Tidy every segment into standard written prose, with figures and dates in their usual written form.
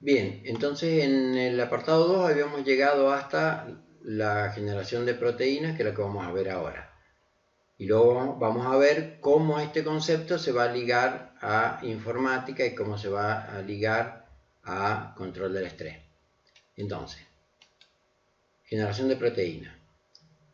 Bien, entonces en el apartado 2 habíamos llegado hasta la generación de proteínas, que es lo que vamos a ver ahora. Y luego vamos a ver cómo este concepto se va a ligar a informática y cómo se va a ligar a control del estrés. Entonces, generación de proteínas.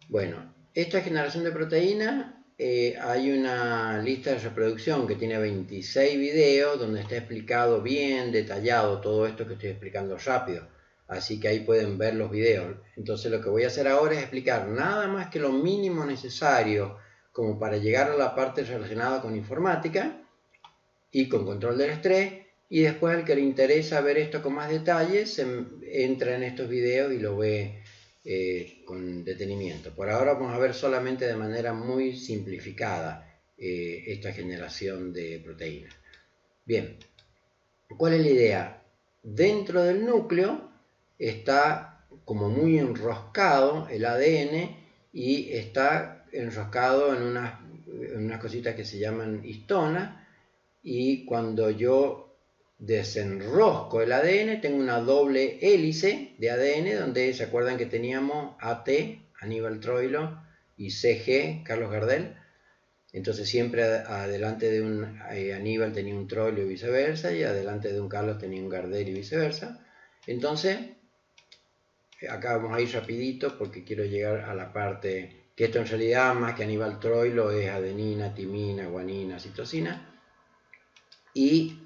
Bueno, esta generación de proteínas, hay una lista de reproducción que tiene 26 videos donde está explicado bien, detallado todo esto que estoy explicando rápido. Así que ahí pueden ver los videos. Entonces lo que voy a hacer ahora es explicar nada más que lo mínimo necesario como para llegar a la parte relacionada con informática y con control del estrés. Y después al que le interesa ver esto con más detalle, entra en estos videos y lo ve con detenimiento. Por ahora vamos a ver solamente de manera muy simplificada esta generación de proteínas. Bien, ¿cuál es la idea? Dentro del núcleo está como muy enroscado el ADN y está enroscado en unas cositas que se llaman histonas, y cuando yo desenrosco el ADN tengo una doble hélice de ADN donde se acuerdan que teníamos AT, Aníbal Troilo, y CG, Carlos Gardel. Entonces siempre adelante de un Aníbal tenía un Troilo y viceversa, y adelante de un Carlos tenía un Gardel y viceversa. Entonces acá vamos a ir rapidito porque quiero llegar a la parte que esto en realidad más que Aníbal Troilo es adenina, timina, guanina, citosina. Y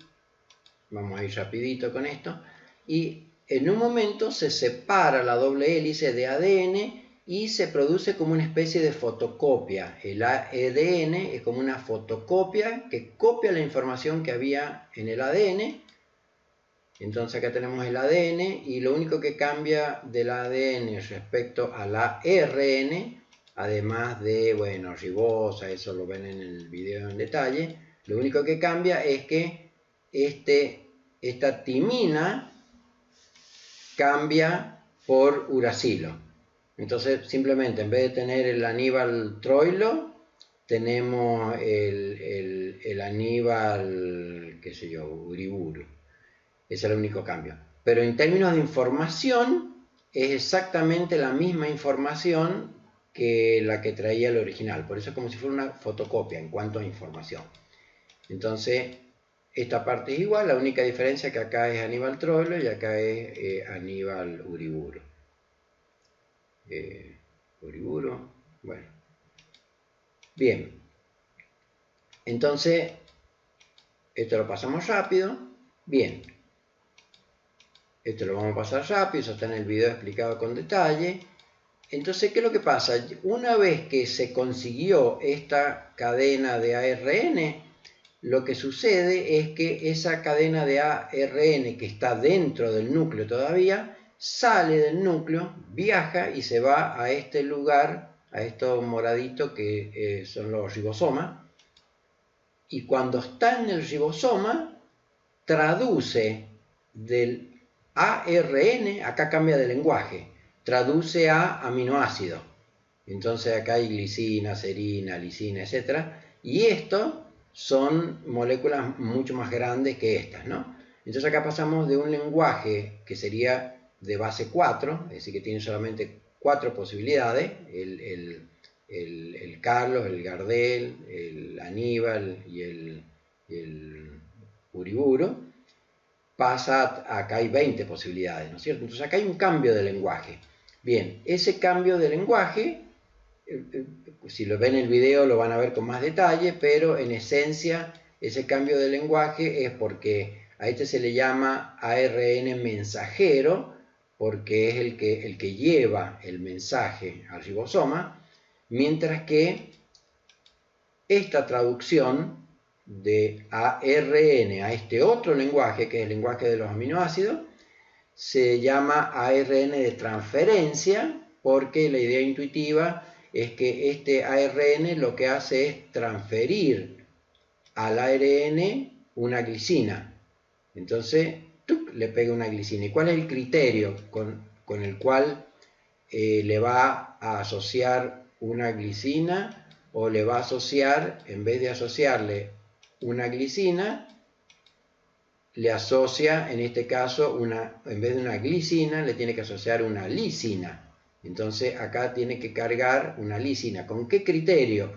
vamos a ir rapidito con esto. Y en un momento se separa la doble hélice de ADN y se produce como una especie de fotocopia. El ADN es como una fotocopia que copia la información que había en el ADN. Entonces acá tenemos el ADN y lo único que cambia del ADN respecto a la ARN, además de, bueno, ribosa, eso lo ven en el video en detalle, lo único que cambia es que esta timina cambia por uracilo. Entonces simplemente en vez de tener el Aníbal Troilo, tenemos el Aníbal, qué sé yo, Uriburu. Ese es el único cambio. Pero en términos de información, es exactamente la misma información que la que traía el original. Por eso es como si fuera una fotocopia en cuanto a información. Entonces, esta parte es igual, la única diferencia es que acá es Aníbal Troilo y acá es Aníbal Uriburu. Uriburu, bueno. Bien. Entonces, esto lo pasamos rápido. Bien. Esto lo vamos a pasar rápido, eso está en el video explicado con detalle. Entonces, ¿qué es lo que pasa? Una vez que se consiguió esta cadena de ARN, lo que sucede es que esa cadena de ARN que está dentro del núcleo todavía, sale del núcleo, viaja y se va a este lugar, a estos moraditos que son los ribosomas. Y cuando está en el ribosoma, traduce del ARN, acá cambia de lenguaje, traduce a aminoácidos. Entonces acá hay glicina, serina, lisina, etc. Y esto son moléculas mucho más grandes que estas, ¿no? Entonces acá pasamos de un lenguaje que sería de base 4, es decir, que tiene solamente 4 posibilidades, el Carlos, el Gardel, el Aníbal y el Uriburu, pasa acá hay 20 posibilidades, ¿no es cierto? Entonces acá hay un cambio de lenguaje. Bien, ese cambio de lenguaje, si lo ven en el video lo van a ver con más detalle, pero en esencia ese cambio de lenguaje es porque a este se le llama ARN mensajero, porque es el que lleva el mensaje al ribosoma, mientras que esta traducción de ARN a este otro lenguaje, que es el lenguaje de los aminoácidos, se llama ARN de transferencia, porque la idea intuitiva es que este ARN lo que hace es transferir al ARN una glicina. Entonces, ¡tuc!, le pega una glicina. ¿Y cuál es el criterio con el cual le va a asociar una glicina? O le va a asociar, en vez de asociarle una glicina, le asocia, en este caso, en vez de una glicina, le tiene que asociar una lisina. Entonces acá tiene que cargar una lisina. ¿Con qué criterio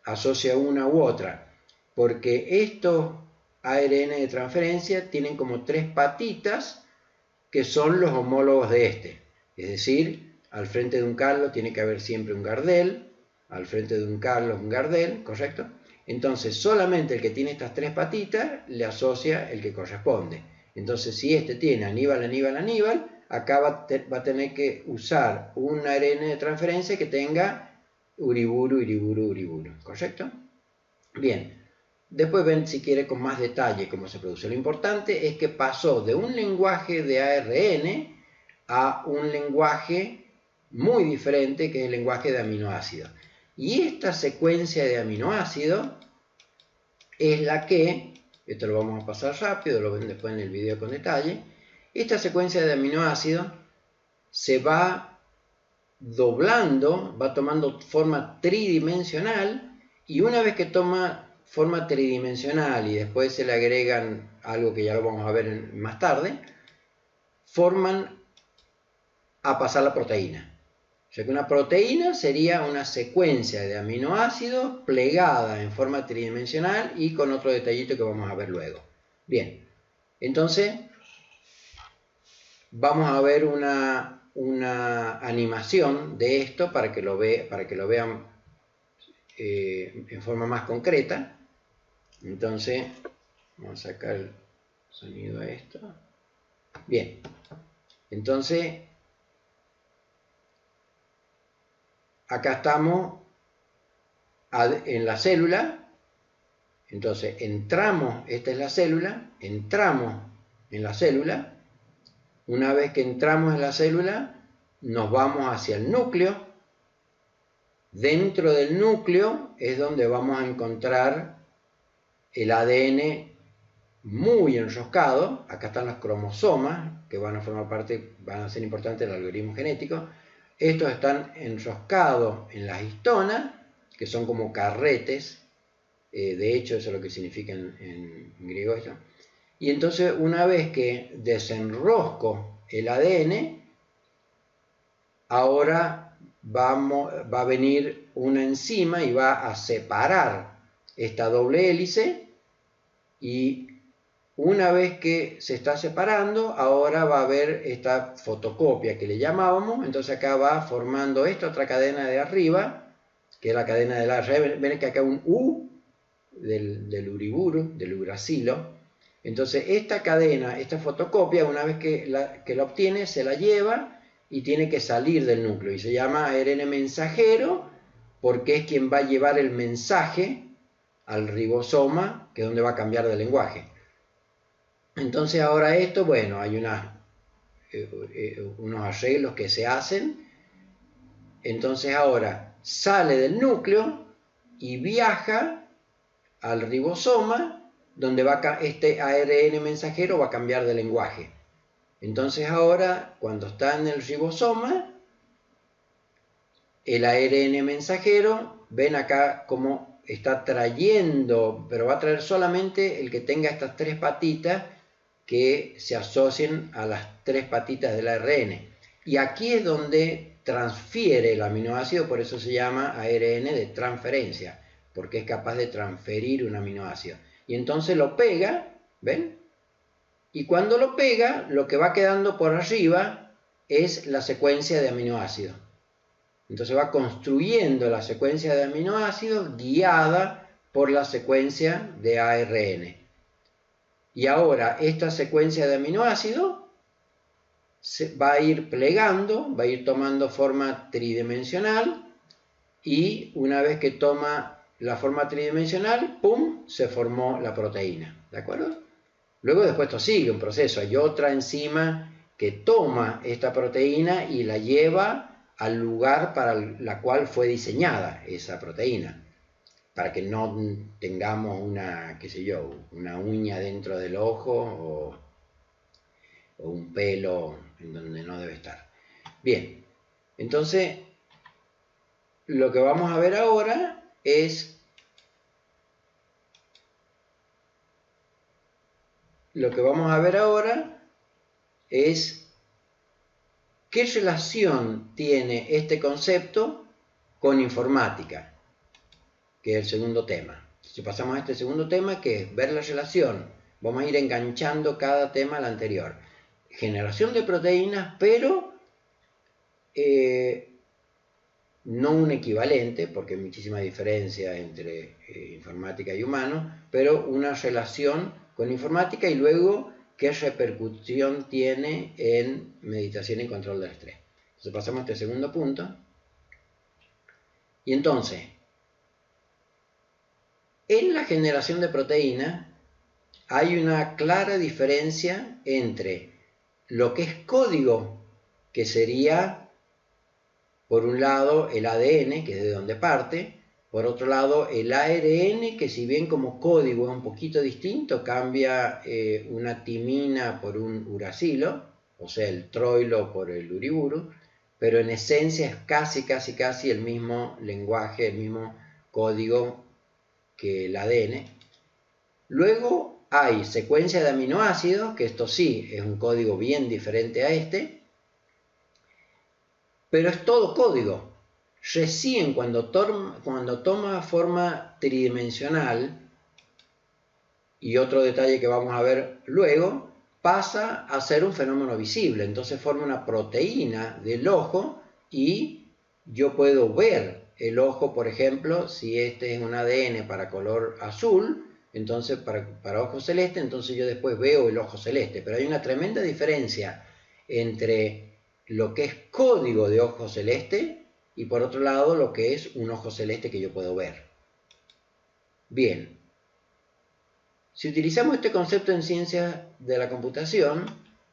asocia una u otra? Porque estos ARN de transferencia tienen como 3 patitas que son los homólogos de este. Es decir, al frente de un Carlos tiene que haber siempre un Gardel, al frente de un Carlos un Gardel, ¿correcto? Entonces solamente el que tiene estas 3 patitas le asocia el que corresponde. Entonces si este tiene Aníbal, Aníbal, Aníbal, acá va a tener que usar un ARN de transferencia que tenga Uriburu, Uriburu, Uriburu, ¿correcto? Bien, después ven si quiere con más detalle cómo se produce. Lo importante es que pasó de un lenguaje de ARN a un lenguaje muy diferente, que es el lenguaje de aminoácidos. Y esta secuencia de aminoácidos es la que, esto lo vamos a pasar rápido, lo ven después en el video con detalle, esta secuencia de aminoácidos se va doblando, va tomando forma tridimensional, y una vez que toma forma tridimensional y después se le agregan algo que ya lo vamos a ver más tarde, forman a pasar la proteína. O sea que una proteína sería una secuencia de aminoácidos plegada en forma tridimensional y con otro detallito que vamos a ver luego. Bien, entonces vamos a ver una animación de esto para que lo vean en forma más concreta. Entonces vamos a sacar el sonido a esto. Bien, entonces acá estamos en la célula. Entonces entramos, esta es la célula, entramos en la célula. Una vez que entramos en la célula, nos vamos hacia el núcleo. Dentro del núcleo es donde vamos a encontrar el ADN muy enroscado. Acá están los cromosomas, que van a formar parte, van a ser importantes del algoritmo genético. Estos están enroscados en las histonas, que son como carretes. De hecho, eso es lo que significa en griego esto. Y entonces, una vez que desenrosco el ADN, ahora va a venir una enzima y va a separar esta doble hélice, y una vez que se está separando, ahora va a haber esta fotocopia que le llamábamos. Entonces acá va formando esta otra cadena de arriba, que es la cadena del ARN. Ven que acá un U del uriburu, del uracilo. Entonces esta cadena, esta fotocopia, una vez que la obtiene, se la lleva y tiene que salir del núcleo. Y se llama ARN mensajero porque es quien va a llevar el mensaje al ribosoma, que es donde va a cambiar de lenguaje. Entonces ahora esto, bueno, hay unos arreglos que se hacen. Entonces ahora sale del núcleo y viaja al ribosoma, donde este ARN mensajero va a cambiar de lenguaje. Entonces ahora, cuando está en el ribosoma, el ARN mensajero, ven acá cómo está trayendo, pero va a traer solamente el que tenga estas 3 patitas que se asocien a las 3 patitas del ARN. Y aquí es donde transfiere el aminoácido, por eso se llama ARN de transferencia, porque es capaz de transferir un aminoácido. Y entonces lo pega, ¿ven? Y cuando lo pega, lo que va quedando por arriba es la secuencia de aminoácidos. Entonces va construyendo la secuencia de aminoácidos guiada por la secuencia de ARN. Y ahora esta secuencia de aminoácidos se va a ir plegando, va a ir tomando forma tridimensional, y una vez que toma la forma tridimensional, ¡pum!, se formó la proteína. ¿De acuerdo? Luego después esto sigue un proceso. Hay otra enzima que toma esta proteína y la lleva al lugar para la cual fue diseñada esa proteína, para que no tengamos una, qué sé yo, una uña dentro del ojo o un pelo en donde no debe estar. Bien, entonces lo que vamos a ver ahora es lo que vamos a ver ahora es qué relación tiene este concepto con informática, que es el segundo tema. Si pasamos a este segundo tema, que es ver la relación, vamos a ir enganchando cada tema al anterior. Generación de proteínas, pero no un equivalente, porque hay muchísima diferencia entre informática y humano, pero una relación con informática y luego qué repercusión tiene en meditación y control del estrés. Entonces pasamos a este segundo punto. Y entonces, en la generación de proteínas hay una clara diferencia entre lo que es código, que sería, por un lado, el ADN, que es de donde parte, por otro lado, el ARN, que si bien como código es un poquito distinto, cambia una timina por un uracilo, o sea, el troilo por el uriburu, pero en esencia es casi el mismo lenguaje, el mismo código que el ADN. Luego hay secuencia de aminoácidos, que esto sí es un código bien diferente a este, pero es todo código. Recién cuando toma forma tridimensional, y otro detalle que vamos a ver luego, pasa a ser un fenómeno visible. Entonces forma una proteína del ojo y yo puedo ver el ojo, por ejemplo, si este es un ADN para color azul, entonces para ojo celeste, entonces yo después veo el ojo celeste. Pero hay una tremenda diferencia entre lo que es código de ojo celeste y por otro lado lo que es un ojo celeste que yo puedo ver. Bien, si utilizamos este concepto en ciencias de la computación,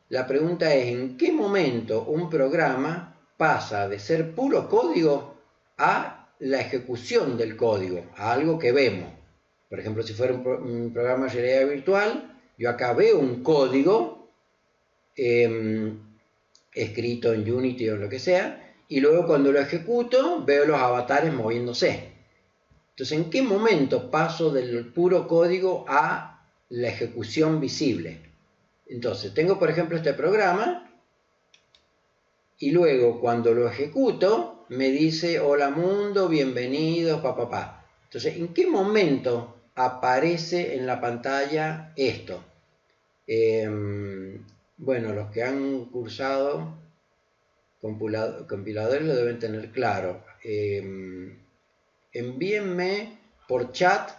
la pregunta es ¿en qué momento un programa pasa de ser puro código a la ejecución del código, a algo que vemos? Por ejemplo, si fuera un programa de realidad virtual, yo acá veo un código escrito en Unity o lo que sea, y luego cuando lo ejecuto veo los avatares moviéndose. Entonces, ¿en qué momento paso del puro código a la ejecución visible? Entonces, tengo por ejemplo este programa y luego cuando lo ejecuto me dice hola mundo, bienvenido, papá. Entonces, ¿en qué momento aparece en la pantalla esto? Bueno, los que han cursado compiladores lo deben tener claro. Envíenme por chat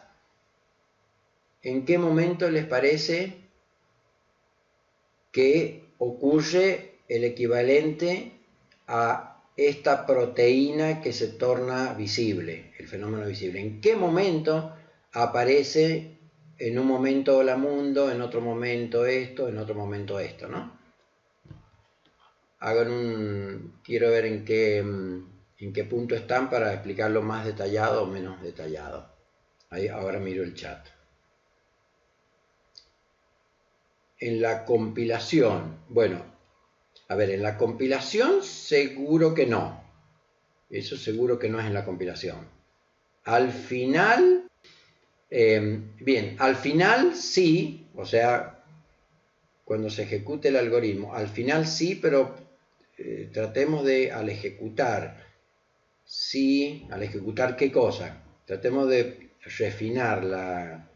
en qué momento les parece que ocurre el equivalente a esta proteína que se torna visible, el fenómeno visible. ¿En qué momento aparece en un momento hola mundo, en otro momento esto, en otro momento esto, ¿no? Quiero ver en qué punto están para explicarlo más detallado o menos detallado. Ahí, ahora miro el chat. En la compilación, bueno, a ver, en la compilación seguro que no. Eso seguro que no es en la compilación. Al final, bien, al final sí, o sea, cuando se ejecute el algoritmo, al final sí, pero tratemos de, al ejecutar, sí, al ejecutar qué cosa, tratemos de refinar la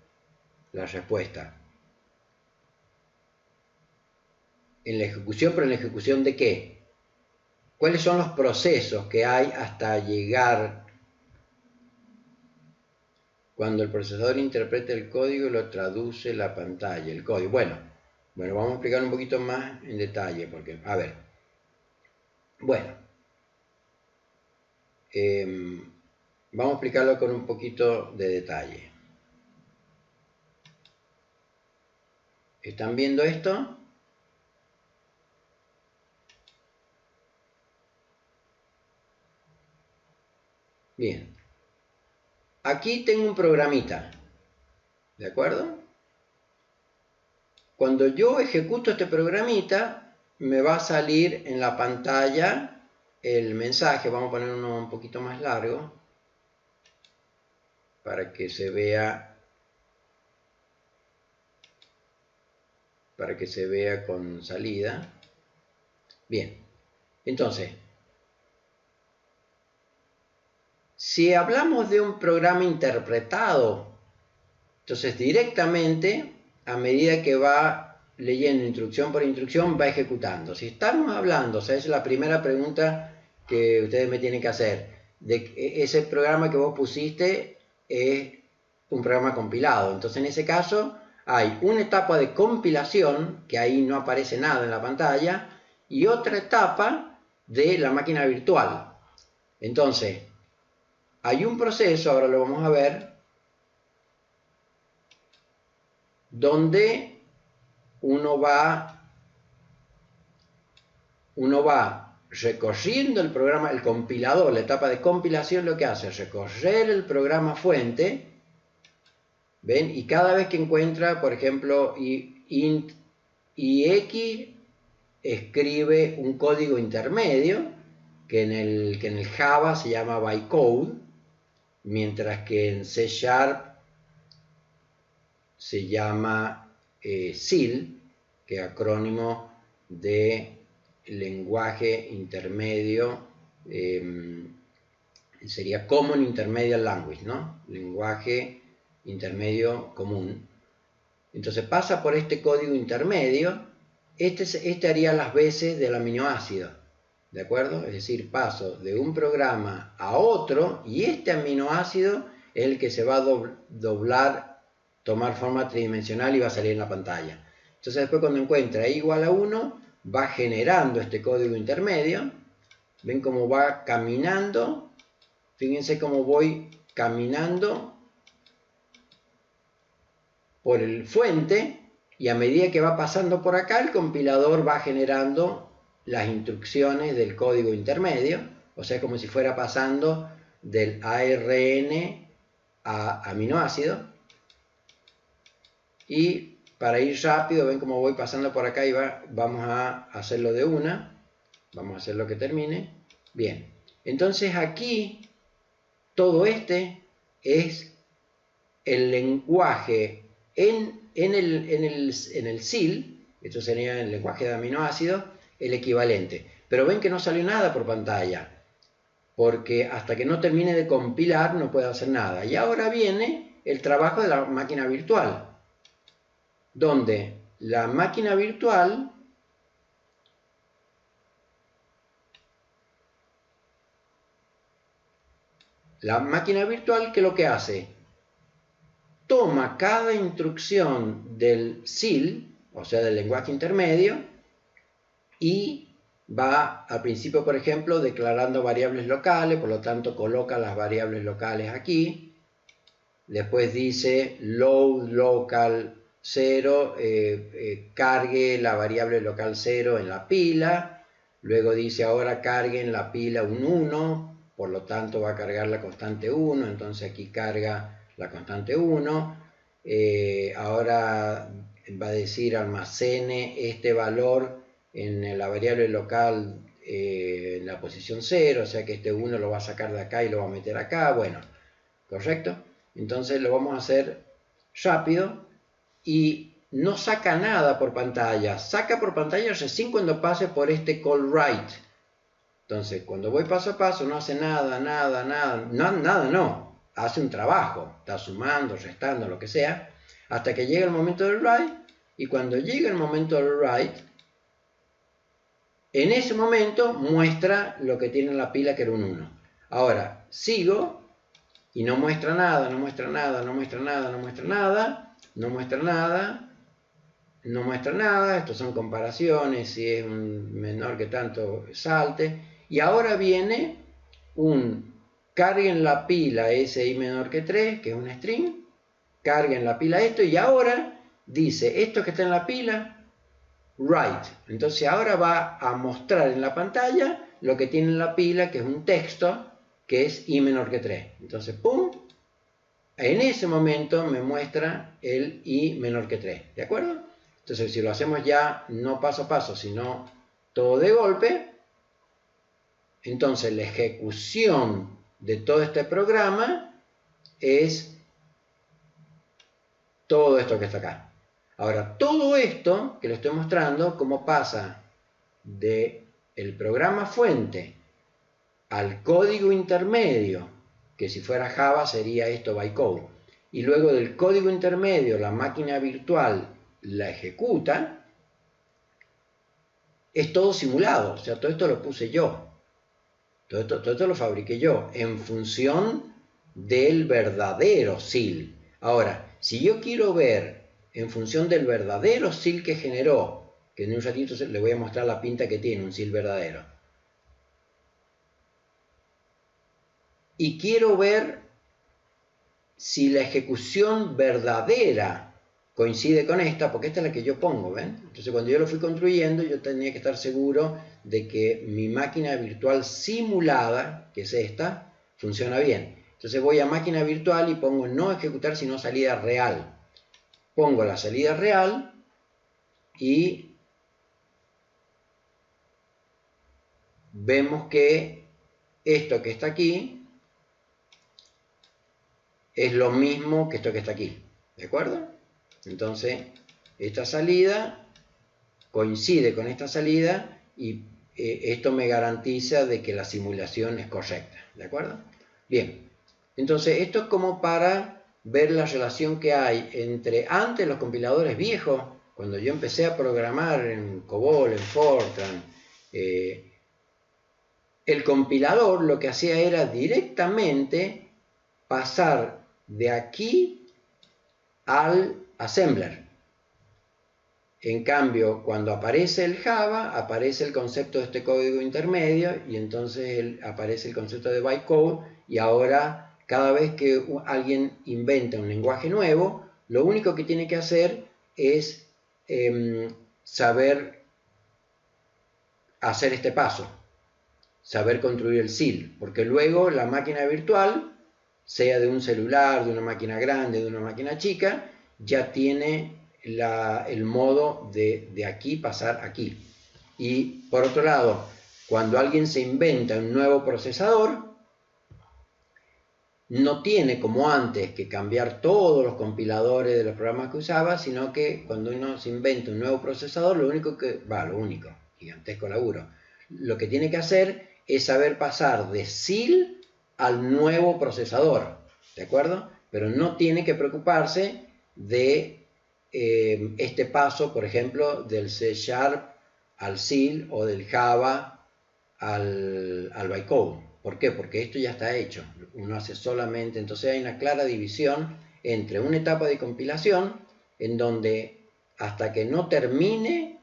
respuesta. En la ejecución, pero en la ejecución ¿de qué? ¿Cuáles son los procesos que hay hasta llegar cuando el procesador interpreta el código y lo traduce la pantalla? El código. Bueno, vamos a explicar un poquito más en detalle, porque, a ver, bueno, vamos a explicarlo con un poquito de detalle. ¿Están viendo esto? Bien. Aquí tengo un programita, ¿de acuerdo? Cuando yo ejecuto este programita, me va a salir en la pantalla el mensaje. Vamos a poner uno un poquito más largo para que se vea para que se vea con salida. Bien, entonces, si hablamos de un programa interpretado, entonces directamente, a medida que va leyendo instrucción por instrucción, va ejecutando. Si estamos hablando, o sea, esa es la primera pregunta que ustedes me tienen que hacer, de ese programa que vos pusiste es un programa compilado. Entonces, en ese caso, hay una etapa de compilación, que ahí no aparece nada en la pantalla, y otra etapa de la máquina virtual. Entonces, hay un proceso, ahora lo vamos a ver, donde uno va recorriendo el programa, el compilador, la etapa de compilación lo que hace es recorrer el programa fuente, ¿ven? Y cada vez que encuentra, por ejemplo, int ix, escribe un código intermedio, que en el Java se llama bytecode, mientras que en C# se llama CIL, que es acrónimo de lenguaje intermedio, sería Common Intermediate Language, ¿no? Lenguaje intermedio común. Entonces pasa por este código intermedio, este haría las veces del aminoácido, ¿de acuerdo? Es decir, paso de un programa a otro y este aminoácido es el que se va a doblar, tomar forma tridimensional y va a salir en la pantalla. Entonces después cuando encuentra i igual a 1, va generando este código intermedio. Ven cómo va caminando. Fíjense cómo voy caminando por el fuente y a medida que va pasando por acá, el compilador va generando las instrucciones del código intermedio. O sea, como si fuera pasando del ARN a aminoácido. Y para ir rápido, ven cómo voy pasando por acá y vamos a hacerlo de una. Vamos a hacer lo que termine. Bien, entonces aquí todo este es el lenguaje en el CIL, esto sería el lenguaje de aminoácidos, el equivalente. Pero ven que no salió nada por pantalla, porque hasta que no termine de compilar no puede hacer nada. Y ahora viene el trabajo de la máquina virtual, donde la máquina virtual ¿qué es lo que hace? Toma cada instrucción del CIL, o sea, del lenguaje intermedio, y va al principio, por ejemplo, declarando variables locales, por lo tanto coloca las variables locales aquí. Después dice load local 0, cargue la variable local 0 en la pila. Luego dice ahora cargue en la pila un 1, por lo tanto va a cargar la constante 1, entonces aquí carga la constante 1. Ahora va a decir almacene este valor en la variable local en la posición 0, o sea que este 1 lo va a sacar de acá y lo va a meter acá. Bueno, ¿correcto? Entonces lo vamos a hacer rápido y no saca nada por pantalla. Saca por pantalla recién cuando pase por este call write. Entonces, cuando voy paso a paso, no hace nada, no. Hace un trabajo, está sumando, restando, lo que sea, hasta que llega el momento del write. Y cuando llega el momento del write, en ese momento muestra lo que tiene en la pila, que era un 1. Ahora, sigo y no muestra nada, no muestra nada, no muestra nada, no muestra nada, no muestra nada, no muestra nada. Estos son comparaciones, si es un menor que tanto salte. Y ahora viene un cargue en la pila si menor que 3, que es un string, cargue en la pila esto, y ahora dice esto que está en la pila, write. Entonces ahora va a mostrar en la pantalla lo que tiene en la pila, que es un texto, que es i menor que 3. Entonces, pum, en ese momento me muestra el i menor que 3, ¿de acuerdo? Entonces, si lo hacemos ya no paso a paso, sino todo de golpe, entonces la ejecución de todo este programa es todo esto que está acá. Ahora, todo esto que le estoy mostrando, cómo pasa del programa fuente al código intermedio, que si fuera Java sería esto bytecode, y luego del código intermedio la máquina virtual la ejecuta, es todo simulado. O sea, todo esto lo puse yo, todo esto lo fabriqué yo en función del verdadero SIL. Ahora, si yo quiero ver en función del verdadero SIL que generó, que en un ratito le voy a mostrar la pinta que tiene un SIL verdadero, y quiero ver si la ejecución verdadera coincide con esta, porque esta es la que yo pongo, ¿ven? Entonces cuando yo lo fui construyendo, yo tenía que estar seguro de que mi máquina virtual simulada, que es esta, funciona bien. Entonces voy a máquina virtual y pongo no ejecutar sino salida real. Pongo la salida real y vemos que esto que está aquí es lo mismo que esto que está aquí, ¿de acuerdo? Entonces esta salida coincide con esta salida y esto me garantiza de que la simulación es correcta, ¿de acuerdo? Bien, entonces esto es como para ver la relación que hay entre antes los compiladores viejos, cuando yo empecé a programar en COBOL, en Fortran, el compilador lo que hacía era directamente pasar de aquí al assembler. En cambio, cuando aparece el Java, aparece el concepto de este código intermedio y entonces aparece el concepto de bytecode, y ahora cada vez que alguien inventa un lenguaje nuevo, lo único que tiene que hacer es saber hacer este paso, saber construir el SIL, porque luego la máquina virtual, sea de un celular, de una máquina grande, de una máquina chica, ya tiene el modo de aquí pasar aquí. Y por otro lado, cuando alguien se inventa un nuevo procesador, no tiene como antes que cambiar todos los compiladores de los programas que usaba, sino que cuando uno se inventa un nuevo procesador, gigantesco laburo, lo que tiene que hacer es saber pasar de SIL al nuevo procesador, ¿de acuerdo? Pero no tiene que preocuparse de este paso, por ejemplo, del C# al SIL o del Java al bytecode. ¿Por qué? Porque esto ya está hecho. Uno hace solamente, entonces hay una clara división entre una etapa de compilación en donde hasta que no termine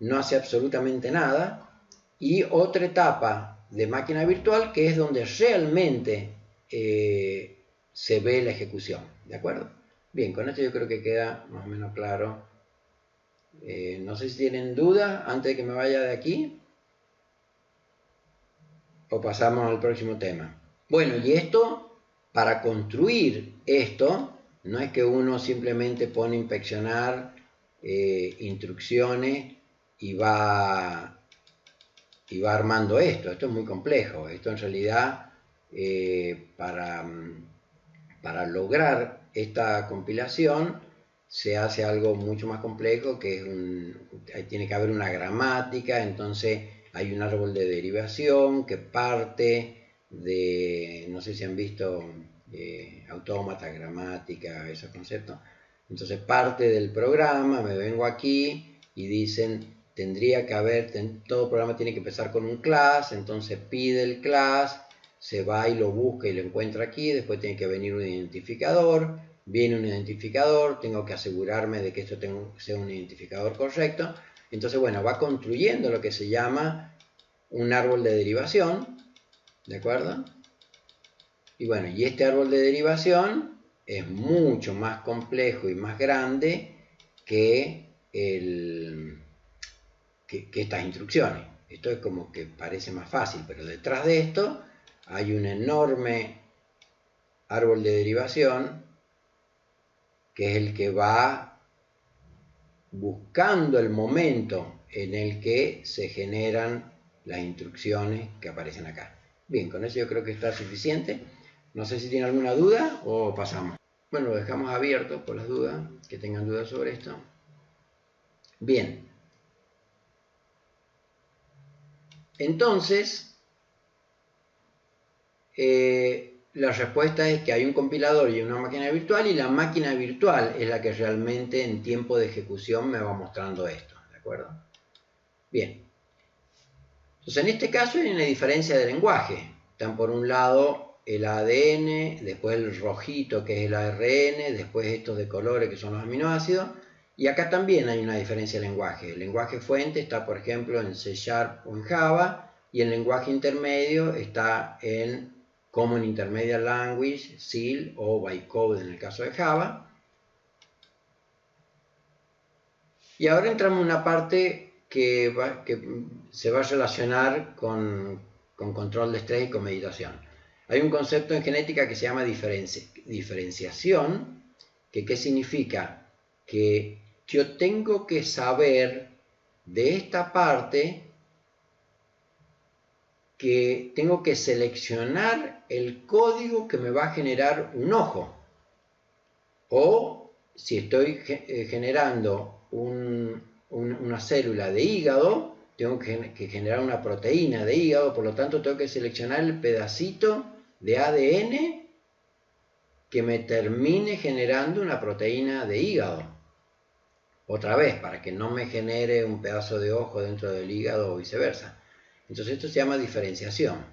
no hace absolutamente nada, y otra etapa de máquina virtual que es donde realmente se ve la ejecución, ¿de acuerdo? Bien, con esto yo creo que queda más o menos claro. No sé si tienen dudas antes de que me vaya de aquí o pasamos al próximo tema. Bueno, y esto, para construir esto, no es que uno simplemente pone inspeccionar instrucciones y va armando esto. Esto es muy complejo. Esto en realidad, para lograr esta compilación, se hace algo mucho más complejo, que es tiene que haber una gramática, entonces hay un árbol de derivación que parte de, no sé si han visto autómata, gramática, esos conceptos. Entonces parte del programa, me vengo aquí y dicen, tendría que haber, todo programa tiene que empezar con un class, entonces pide el class, se va y lo busca y lo encuentra aquí, después tiene que venir un identificador, viene un identificador, tengo que asegurarme de que esto sea un identificador correcto. Entonces, bueno, va construyendo lo que se llama un árbol de derivación, ¿de acuerdo? Y bueno, y este árbol de derivación es mucho más complejo y más grande que estas instrucciones. Esto es como que parece más fácil, pero detrás de esto hay un enorme árbol de derivación que es el que va buscando el momento en el que se generan las instrucciones que aparecen acá. Bien, con eso yo creo que está suficiente. No sé si tiene alguna duda o pasamos. Bueno, lo dejamos abierto por las dudas, que tengan dudas sobre esto. Bien. Entonces, la respuesta es que hay un compilador y una máquina virtual, y la máquina virtual es la que realmente en tiempo de ejecución me va mostrando esto, ¿de acuerdo? Bien. Entonces, en este caso hay una diferencia de lenguaje. Están por un lado el ADN, después el rojito que es el ARN, después estos de colores que son los aminoácidos, y acá también hay una diferencia de lenguaje. El lenguaje fuente está, por ejemplo, en C# o en Java, y el lenguaje intermedio está en Common Intermediate Language, CIL o Bytecode en el caso de Java. Y ahora entramos en una parte que se va a relacionar con control de estrés y con meditación. Hay un concepto en genética que se llama diferenciación, que ¿qué significa? Que yo tengo que saber de esta parte que tengo que seleccionar el código que me va a generar un ojo. O si estoy generando una célula de hígado, tengo que generar una proteína de hígado, por lo tanto tengo que seleccionar el pedacito de ADN que me termine generando una proteína de hígado. Otra vez, para que no me genere un pedazo de ojo dentro del hígado o viceversa. Entonces esto se llama diferenciación.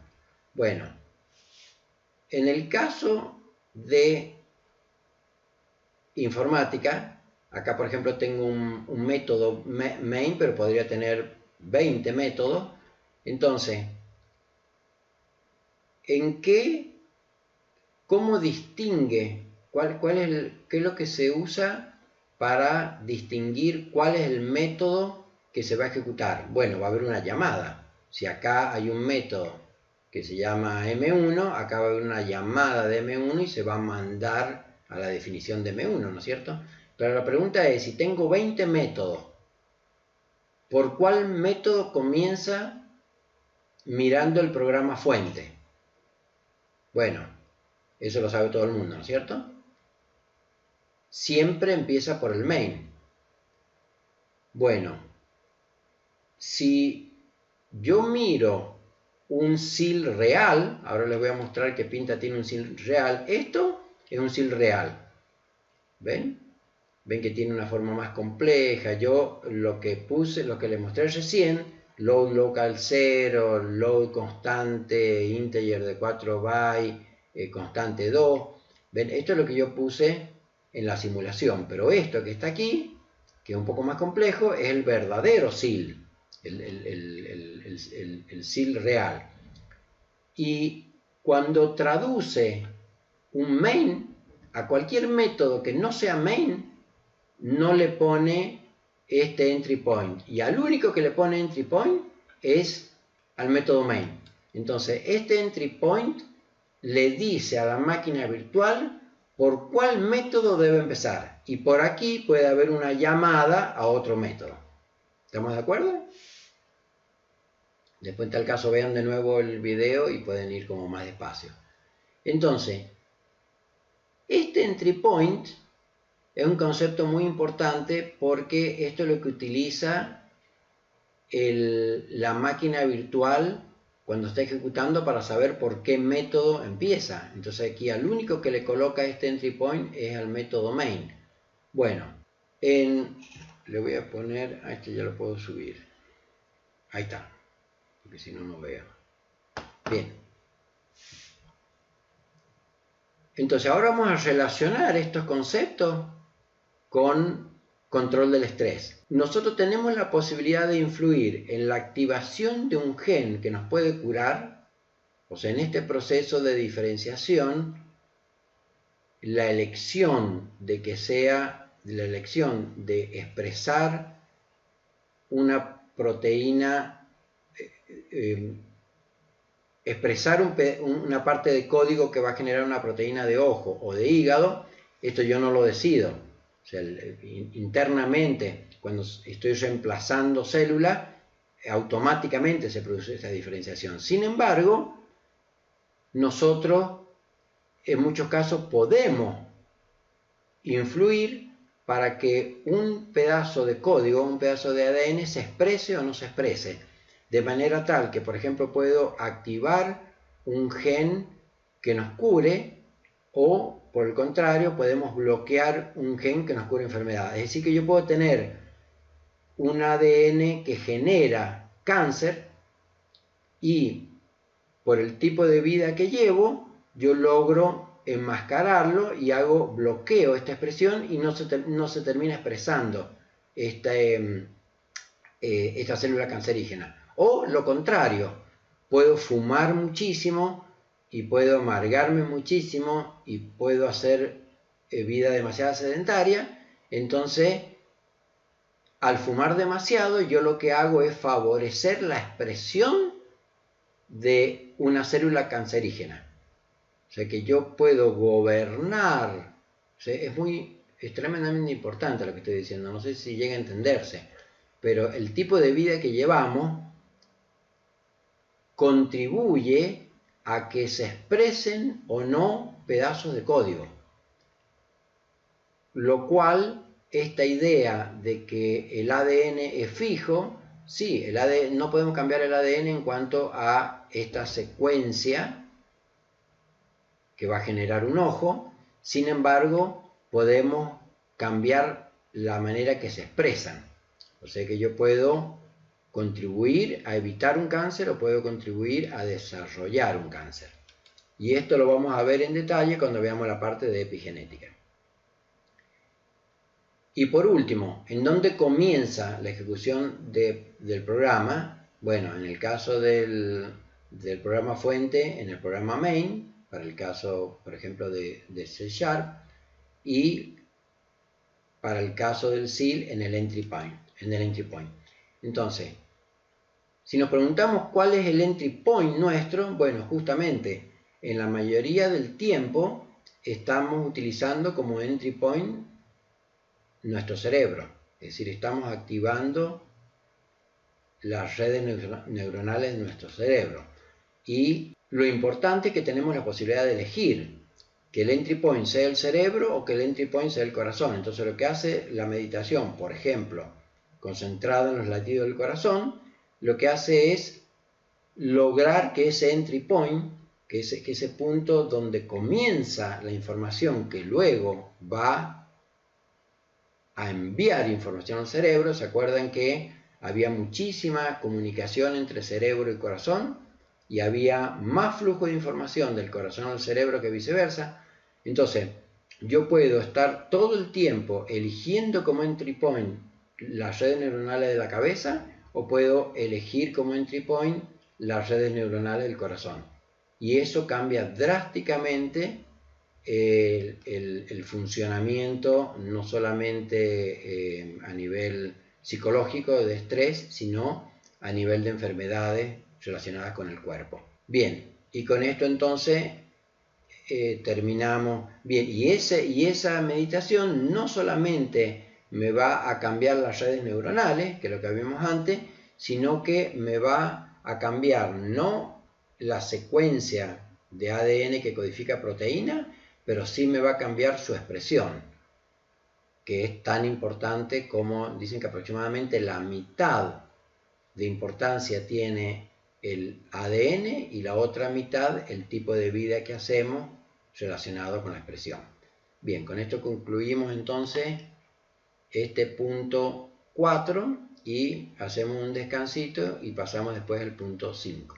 Bueno, en el caso de informática, acá por ejemplo tengo un método main, pero podría tener 20 métodos. Entonces, ¿cómo distingue? ¿Qué es lo que se usa para distinguir cuál es el método que se va a ejecutar? Bueno, va a haber una llamada. Si acá hay un método que se llama M1, acá va a haber una llamada de M1 y se va a mandar a la definición de M1, ¿no es cierto? Pero la pregunta es, si tengo 20 métodos, ¿por cuál método comienza mirando el programa fuente? Bueno, eso lo sabe todo el mundo, ¿no es cierto? Siempre empieza por el main. Bueno, si yo miro un CIL real, ahora les voy a mostrar que Pinta tiene un CIL real, esto es un CIL real. ¿Ven? Ven que tiene una forma más compleja. Yo lo que les mostré recién, load local 0, load constante, integer de 4 bytes, constante 2. ¿Ven? Esto es lo que yo puse en la simulación, pero esto que está aquí, que es un poco más complejo, es el verdadero CIL, el CIL real. Y cuando traduce un main a cualquier método que no sea main, no le pone este entry point, y al único que le pone entry point es al método main. Entonces este entry point le dice a la máquina virtual por cuál método debe empezar, y por aquí puede haber una llamada a otro método. ¿Estamos de acuerdo? Después en tal caso vean de nuevo el video y pueden ir como más despacio. Entonces, este entry point es un concepto muy importante porque esto es lo que utiliza la máquina virtual cuando está ejecutando para saber por qué método empieza. Entonces aquí al único que le coloca este entry point es al método main. Bueno, le voy a poner, a este ya lo puedo subir. Ahí está, porque si no, no veo. Bien. Entonces ahora vamos a relacionar estos conceptos con control del estrés. Nosotros tenemos la posibilidad de influir en la activación de un gen que nos puede curar. O sea, en este proceso de diferenciación, la elección de expresar una proteína, expresar una parte de código que va a generar una proteína de ojo o de hígado, esto yo no lo decido. O sea, internamente, cuando estoy reemplazando células, automáticamente se produce esta diferenciación. Sin embargo, nosotros en muchos casos podemos influir para que un pedazo de código, un pedazo de ADN se exprese o no se exprese. De manera tal que, por ejemplo, puedo activar un gen que nos cure o, por el contrario, podemos bloquear un gen que nos cure enfermedades. Es decir, que yo puedo tener un ADN que genera cáncer y por el tipo de vida que llevo, yo logro enmascararlo y bloqueo esta expresión y no se termina expresando esta célula cancerígena. O lo contrario, puedo fumar muchísimo y puedo amargarme muchísimo y puedo hacer vida demasiado sedentaria. Entonces, al fumar demasiado, yo lo que hago es favorecer la expresión de una célula cancerígena. O sea que yo puedo gobernar. O sea, es tremendamente importante lo que estoy diciendo. No sé si llega a entenderse. Pero el tipo de vida que llevamos contribuye a que se expresen o no pedazos de código. Lo cual, esta idea de que el ADN es fijo, sí, no podemos cambiar el ADN en cuanto a esta secuencia que va a generar un ojo. Sin embargo, podemos cambiar la manera que se expresan. O sea que yo puedo contribuir a evitar un cáncer o puedo contribuir a desarrollar un cáncer. Y esto lo vamos a ver en detalle cuando veamos la parte de epigenética. Y por último, ¿en dónde comienza la ejecución del programa? Bueno, en el caso del programa fuente, en el programa main, para el caso, por ejemplo, de C#, y para el caso del CIL en el entry point. Entonces, si nos preguntamos cuál es el entry point nuestro, bueno, justamente en la mayoría del tiempo estamos utilizando como entry point nuestro cerebro. Es decir, estamos activando las redes neuronales de nuestro cerebro. Y lo importante es que tenemos la posibilidad de elegir que el entry point sea el cerebro o que el entry point sea el corazón. Entonces lo que hace la meditación, por ejemplo, concentrada en los latidos del corazón, lo que hace es lograr que ese entry point, que ese punto donde comienza la información que luego va a enviar información al cerebro. ¿Se acuerdan que había muchísima comunicación entre cerebro y corazón? Y había más flujo de información del corazón al cerebro que viceversa. Entonces, yo puedo estar todo el tiempo eligiendo como entry point las redes neuronales de la cabeza o puedo elegir como entry point las redes neuronales del corazón. Y eso cambia drásticamente el funcionamiento, no solamente a nivel psicológico de estrés, sino a nivel de enfermedades relacionadas con el cuerpo. Bien, y con esto entonces terminamos. Bien, y esa meditación no solamente me va a cambiar las redes neuronales, que es lo que vimos antes, sino que me va a cambiar no la secuencia de ADN que codifica proteína, pero sí me va a cambiar su expresión, que es tan importante como dicen que aproximadamente la mitad de importancia tiene el ADN y la otra mitad el tipo de vida que hacemos relacionado con la expresión. Bien, con esto concluimos entonces este punto 4 y hacemos un descansito y pasamos después al punto 5.